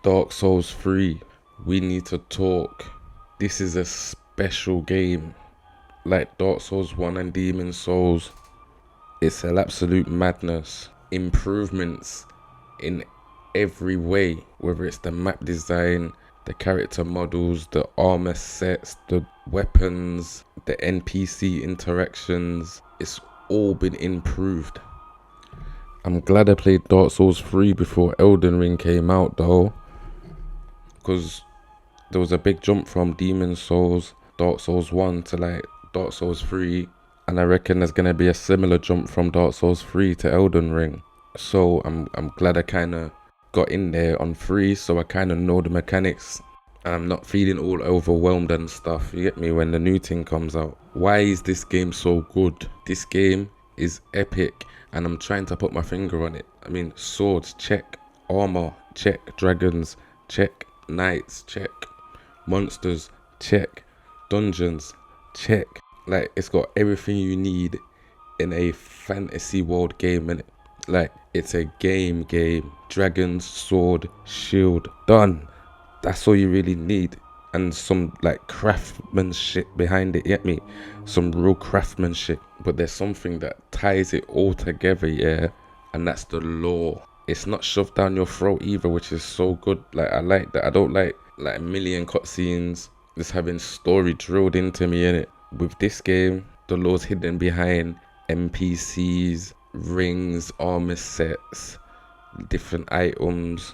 Dark Souls 3, we need to talk. This is a special game. Like Dark Souls 1 and Demon Souls, it's an absolute madness. Improvements in every way, whether it's the map design, the character models, the armor sets, the weapons, the NPC interactions, it's all been improved. I'm glad I played Dark Souls 3 before Elden Ring came out though, because there was a big jump from Demon Souls, Dark Souls 1 to like Dark Souls 3, and I reckon there's gonna be a similar jump from Dark Souls 3 to Elden Ring. So I'm glad I kind of got in there on 3, so I kind of know the mechanics and I'm not feeling all overwhelmed and stuff, you get me, when the new thing comes out. Why is this game so good? This game is epic and I'm trying to put my finger on it. I mean, swords, check. Armor, check. Dragons, check. Knights, check. Monsters, check. Dungeons, check. Like, it's got everything you need in a fantasy world game, innit? Like, it's a game. Dragons, sword, shield, done. That's all you really need. And some like craftsmanship behind it, get me? Some real craftsmanship. But there's something that ties it all together, yeah? And that's the lore. It's not shoved down your throat either, which is so good. Like, I like that. I don't like a million cutscenes, just having story drilled into me, innit? With this game, the lore's hidden behind NPCs, rings, armor sets, different items.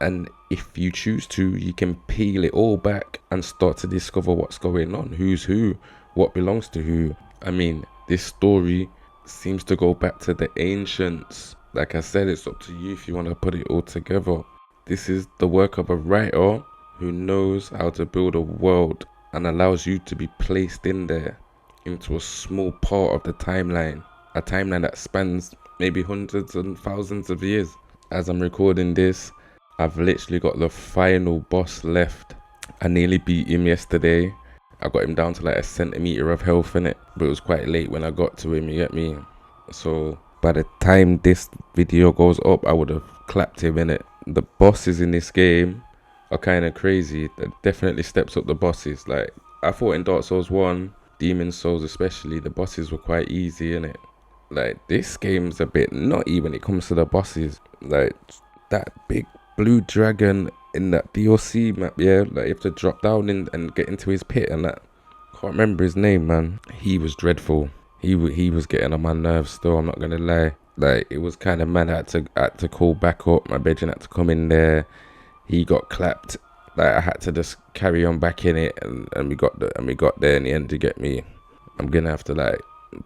And if you choose to, you can peel it all back and start to discover what's going on, who's who, what belongs to who. I mean, this story seems to go back to the ancients. Like I said, it's up to you if you want to put it all together. This is the work of a writer who knows how to build a world and allows you to be placed in there into a small part of the timeline. A timeline that spans maybe hundreds and thousands of years. As I'm recording this, I've literally got the final boss left. I nearly beat him yesterday. I got him down to like a centimeter of health in it, but it was quite late when I got to him, you get me? So by the time this video goes up, I would have clapped him in it. The bosses in this game are kind of crazy. That definitely steps up the bosses. Like, I thought in Dark Souls 1, Demon Souls especially, the bosses were quite easy in it. Like, this game's a bit nutty when it comes to the bosses. Like, that big blue dragon in that DLC map, yeah, like you have to drop down in and get into his pit and that. Can't remember his name, man. He was dreadful. He was getting on my nerves still, I'm not gonna lie. Like, it was kind of mad. I had to call back up. My bedroom had to come in there. He got clapped. Like, I had to just carry on back in it, and we got there in the end, to get me. I'm gonna have to like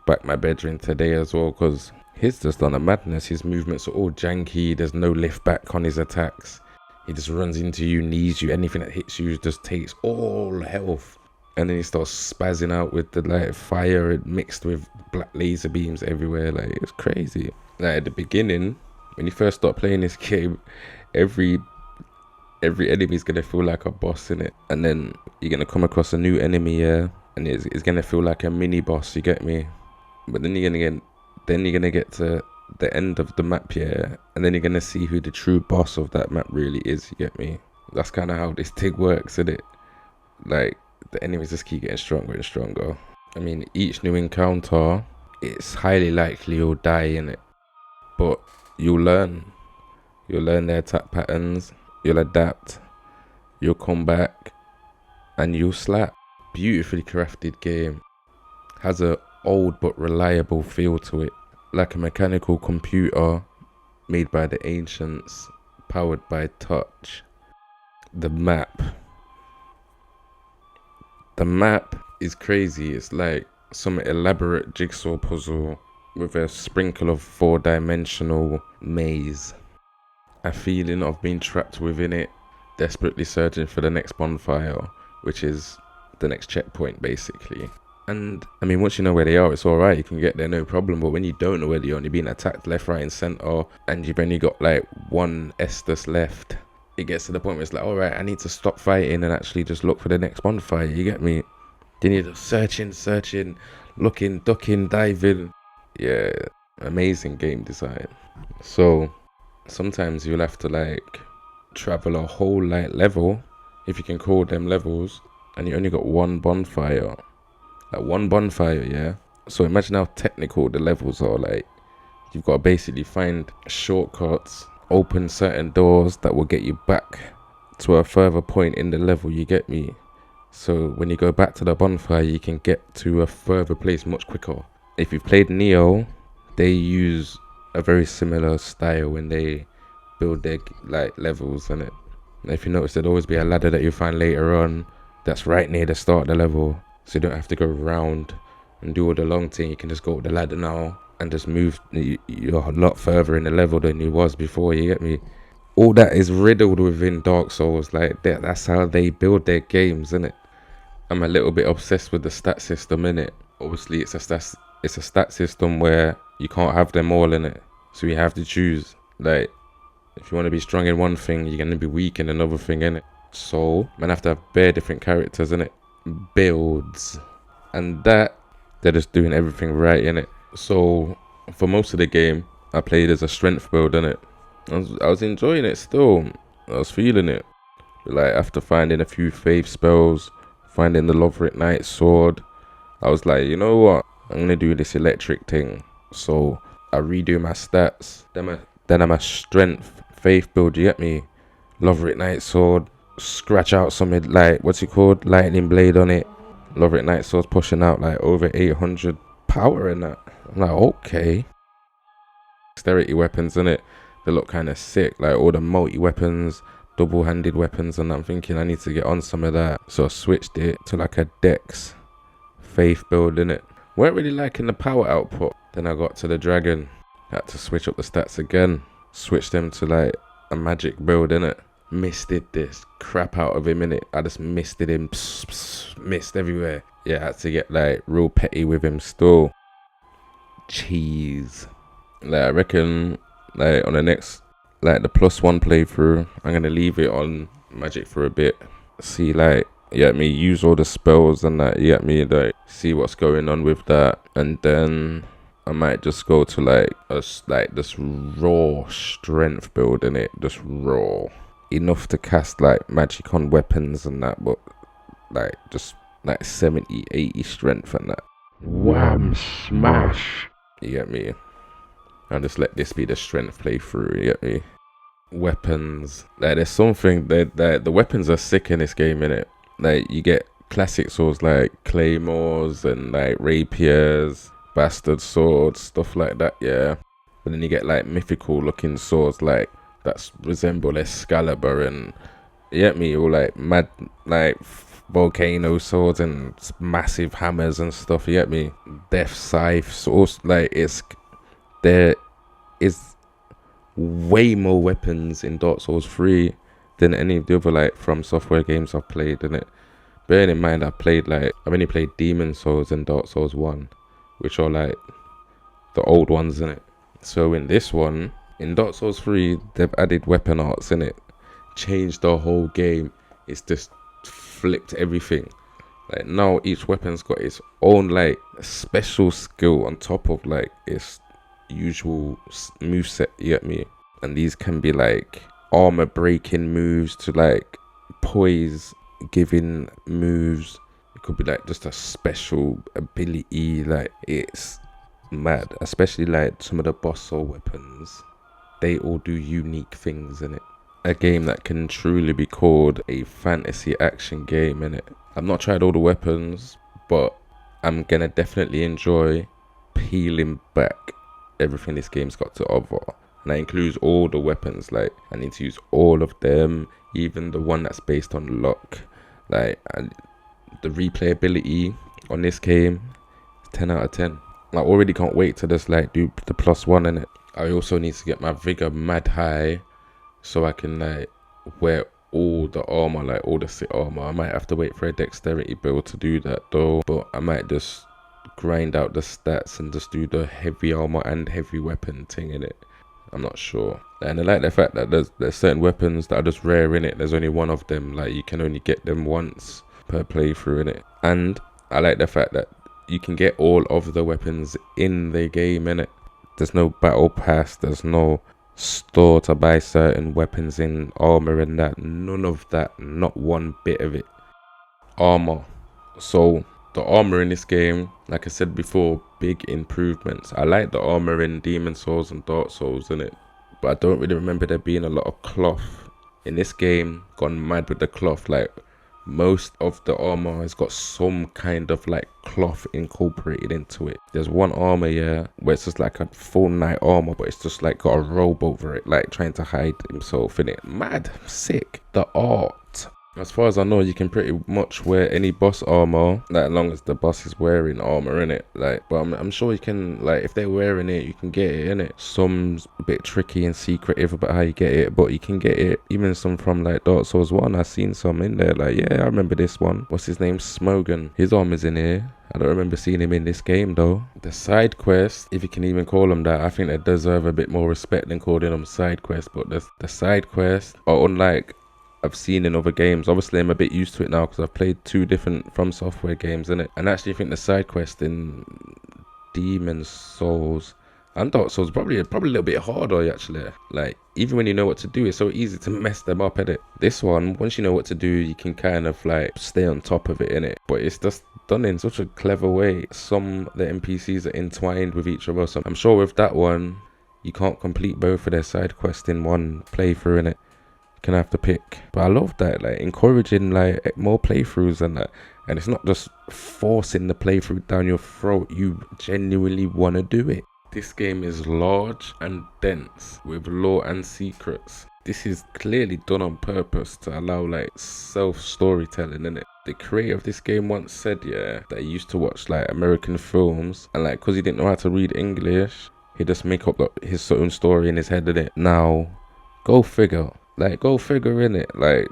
back my bedroom today as well, because he's just on a madness. His movements are all janky. There's no lift back on his attacks. He just runs into you, knees you. Anything that hits you just takes all health. And then he starts spazzing out with the like fire mixed with black laser beams everywhere. Like, it's crazy. Like, at the beginning, when you first start playing this game, every enemy's gonna feel like a boss in it. And then you're gonna come across a new enemy, yeah, and it's gonna feel like a mini boss, you get me? But then you're gonna get to the end of the map, yeah, and then you're gonna see who the true boss of that map really is, you get me? That's kind of how this thing works, isn't it? Like, the enemies just keep getting stronger and stronger. I mean, each new encounter, it's highly likely you'll die in it, but you'll learn their attack patterns, you'll adapt, you'll come back, and you'll slap. Beautifully crafted game. Has a old but reliable feel to it, like a mechanical computer made by the ancients, powered by touch. The map is crazy. It's like some elaborate jigsaw puzzle with a sprinkle of 4-dimensional maze. A feeling of being trapped within it, desperately searching for the next bonfire, which is the next checkpoint basically. And I mean, once you know where they are, it's alright, you can get there no problem. But when you don't know where they are and you're being attacked left, right and centre, and you've only got like one Estus left, it gets to the point where it's like, alright, I need to stop fighting and actually just look for the next bonfire, you get me? Then you're just searching, looking, ducking, diving. Yeah, amazing game design. So sometimes you'll have to like travel a whole like level, if you can call them levels, and you only got one bonfire. Like one bonfire, yeah. So imagine how technical the levels are. Like, you've got to basically find shortcuts, open certain doors that will get you back to a further point in the level, you get me? So when you go back to the bonfire, you can get to a further place much quicker. If you've played Neo, they use a very similar style when they build their like levels, and it. If you notice, there'll always be a ladder that you find later on that's right near the start of the level, so you don't have to go around and do all the long thing. You can just go up the ladder now and just move. You're a lot further in the level than you was before, you get me? All that is riddled within Dark Souls. Like that's how they build their games, innit? I'm a little bit obsessed with the stat system, innit? Obviously, it's a stat system where you can't have them all in it, so you have to choose. Like, if you want to be strong in one thing, you're gonna be weak in another thing, innit? So man, have to have bare different characters, innit? Builds, and that they're just doing everything right, innit? So for most of the game, I played as a strength build, innit? I was enjoying it still. I was feeling it. But like, after finding a few faith spells, finding the Lothric Knight sword, I was like, you know what? I'm gonna do this electric thing. So I redo my stats. Then I'm a strength faith build. You get me? Lothric Knight sword. Scratch out some like, what's it called? Lightning blade on it. Lothric Knight sword's pushing out like over 800 power in that. I'm like, okay. Dexterity weapons in it. They look kind of sick. Like all the multi weapons, double-handed weapons, and I'm thinking I need to get on some of that. So I switched it to like a Dex faith build in it. Weren't really liking the power output. Then I got to the dragon. Had to switch up the stats again. Switched them to like a magic build in it. Misted this crap out of him in it. I just misted him. Missed everywhere. Yeah, I had to get like real petty with him still. Cheese. Like, I reckon like on the next, like the +1 playthrough, I'm gonna leave it on magic for a bit. See, like, you get me, use all the spells and that, you get me, like, see what's going on with that. And then I might just go to like this raw strength build in it. Just raw enough to cast like magic on weapons and that, but like just like 70-80 strength and that. Wham smash, you get me? And just let this be the strength playthrough, you get me? Weapons, like there's something that the weapons are sick in this game, innit? Like, you get classic swords like claymores and like rapiers, bastard swords, stuff like that, yeah. But then you get like mythical looking swords like that resemble Excalibur, and you get me, or like mad like volcano swords and massive hammers and stuff, you get me? Death scythes, also, like, there is way more weapons in Dark Souls 3 than any of the other like From Software games I've played in it. Bearing in mind I've only played Demon Souls and Dark Souls 1, which are like the old ones in it. So in this one, in Dark Souls 3, they've added weapon arts in it, changed the whole game. It's just flipped everything. Like, now each weapon's got its own like special skill on top of like its usual moveset, you get me? And these can be like armor breaking moves to like poise giving moves. It could be like just a special ability. Like, it's mad. Especially like some of the boss soul weapons, they all do unique things in it. A game that can truly be called a fantasy action game in it. I've not tried all the weapons, but I'm gonna definitely enjoy peeling back everything this game's got to offer. And that includes all the weapons. Like, I need to use all of them, even the one that's based on luck. Like, and the replayability on this game is 10 out of 10. I already can't wait to just like do the +1 in it. I also need to get my vigor mad high so I can like wear all the armor, like all the sit armor. I might have to wait for a dexterity build to do that though, but I might just grind out the stats and just do the heavy armor and heavy weapon thing in it. I'm not sure. And I like the fact that there's certain weapons that are just rare in it. There's only one of them. Like, you can only get them once per playthrough in it. And I like the fact that you can get all of the weapons in the game in it. There's no battle pass. There's no store to buy certain weapons in armor and that. None of that, not one bit of it. Armor. So the armor in this game, like I said before, big improvements. I like the armor in Demon Souls and Dark Souls, innit? But I don't really remember there being a lot of cloth. In this game, gone mad with the cloth. Like, most of the armor has got some kind of like cloth incorporated into it. There's one armor, yeah, where it's just like a full knight armor, but it's just like got a robe over it, like trying to hide himself in it. Mad, sick. The art. As far as I know, you can pretty much wear any boss armor, like as long as the boss is wearing armor in it. Like, but I'm sure you can, like, if they're wearing it, you can get it in it. Some's a bit tricky and secretive about how you get it, but you can get it. Even some from like Dark Souls 1, I've seen some in there. Like, yeah, I remember this one. What's his name? Smogan. His armor's in here. I don't remember seeing him in this game though. The side quest, if you can even call them that, I think they deserve a bit more respect than calling them side quests. But the side quests are unlike I've seen in other games. Obviously, I'm a bit used to it now because I've played 2 different From Software games, innit? And actually, I think the side quest in Demon Souls and Dark Souls probably a little bit harder, actually. Like, even when you know what to do, it's so easy to mess them up, innit? This one, once you know what to do, you can kind of like stay on top of it, innit? But it's just done in such a clever way. Some of the NPCs are entwined with each other. So I'm sure with that one, you can't complete both of their side quests in one playthrough, innit? Can have to pick. But I love that, like encouraging like more playthroughs and that, and it's not just forcing the playthrough down your throat. You genuinely want to do it. This game is large and dense with lore and secrets. This is clearly done on purpose to allow like self storytelling in it. The creator of this game once said, yeah, that he used to watch like American films, and like because he didn't know how to read English, he just make up his own story in his head, in it. Now, go figure. Like, go figure in it. Like,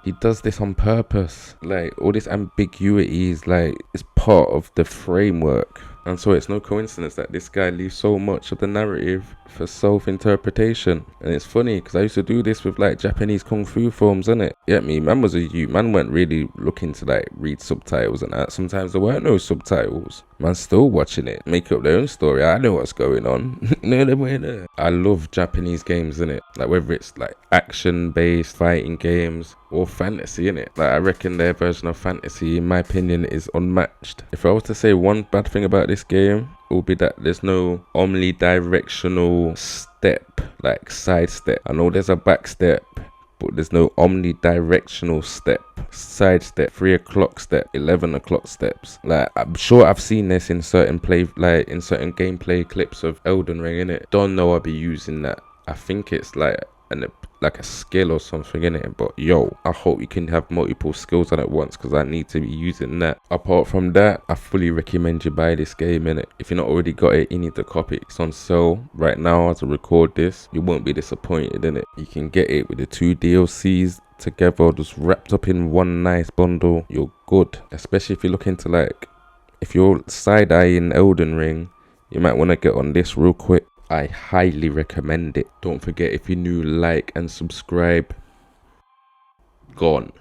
he does this on purpose. Like, all this ambiguity is like, it's part of the framework. And so it's no coincidence that this guy leaves so much of the narrative for self-interpretation. And it's funny because I used to do this with like Japanese kung fu films, innit? Yeah, me, man was a youth. Man weren't really looking to like read subtitles and that. Sometimes there weren't no subtitles. Man still watching it, make up their own story. I know what's going on. No. I love Japanese games, innit? Like whether it's like action-based fighting games or fantasy, innit? Like I reckon their version of fantasy, in my opinion, is unmatched. If I was to say one bad thing about this game, it would be that there's no omnidirectional step, like side step. I know there's a back step, but there's no omnidirectional step, side step, 3 o'clock step, 11 o'clock steps. Like, I'm sure I've seen this in certain certain gameplay clips of Elden Ring, innit? Don't know I'll be using that. I think it's like a skill or something in it, but yo, I hope you can have multiple skills on at once because I need to be using that. Apart from that, I fully recommend you buy this game, innit? If you're not already got it, you need to copy it. It's on sale right now as I record this. You won't be disappointed, innit? You can get it with the 2 DLCs together, just wrapped up in one nice bundle. You're good, especially if you're looking to like, if you're side-eyeing Elden Ring, you might want to get on this real quick. I highly recommend it. Don't forget, if you're new, like and subscribe. Gone.